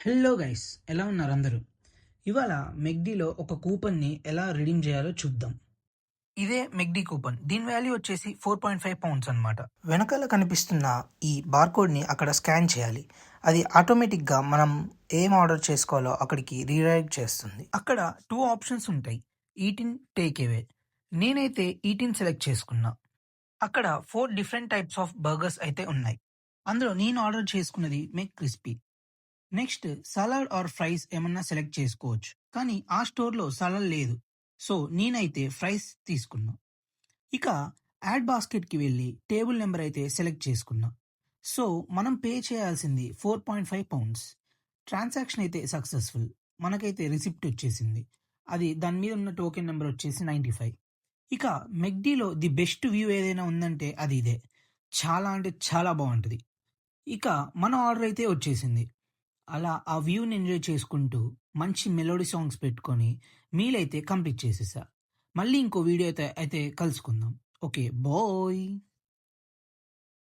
Hello guys, ఎలా ఉన్నారు అందరూ? ఇవాళ మెక్డీలో ఒక కూపన్ని ఎలా రిడీమ్ చేయాలో చూద్దాం. ఇదే మెక్డీ కూపన్. దీని వాల్యూ వచ్చేసి 4.5 పౌండ్స్ అనమాట. వెనకాల కనిపిస్తున్న ఈ బార్కోడ్ని అక్కడ స్కాన్ చేయాలి. అది ఆటోమేటిక్గా మనం ఏం ఆర్డర్ చేసుకోవాలో అక్కడికి రీడైరెక్ట్ చేస్తుంది. అక్కడ 2 ఆప్షన్స్ ఉంటాయి, ఈట్ ఇన్, టేక్ అవే. నేనైతే ఈట్ ఇన్ సెలెక్ట్ చేసుకున్నా. అక్కడ 4 డిఫరెంట్ టైప్స్ ఆఫ్ బర్గర్స్ అయితే ఉన్నాయి. అందులో నేను ఆర్డర్ చేసుకున్నది McCrispy. Next salad or fries ఏమన్నా సెలెక్ట్ చేసుకోవచ్చు, కానీ ఆ స్టోర్లో సలాడ్ లేదు. సో నేనైతే ఫ్రైస్ తీసుకున్నా. ఇక యాడ్ బాస్కెట్కి వెళ్ళి టేబుల్ నెంబర్ అయితే సెలెక్ట్ చేసుకున్నా. సో మనం పే చేయాల్సింది 4.5 పౌండ్స్. ట్రాన్సాక్షన్ అయితే సక్సెస్ఫుల్. మనకైతే రిసిప్ట్ వచ్చేసింది. అది దాని మీద ఉన్న టోకెన్ నెంబర్ వచ్చేసి 95. ఇక మెక్డీలో ది బెస్ట్ వ్యూ ఏదైనా ఉందంటే అది ఇదే. చాలా అంటే చాలా బాగుంటుంది. ఇక మన ఆర్డర్ అయితే వచ్చేసింది. అలా ఆ వ్యూని ఎంజాయ్ చేసుకుంటూ మంచి మెలోడీ సాంగ్స్ పెట్టుకొని మీల్ అయితే కంప్లీట్ చేసేసా. మళ్ళీ ఇంకో వీడియో అయితే కలుసుకుందాం. Okay, bye.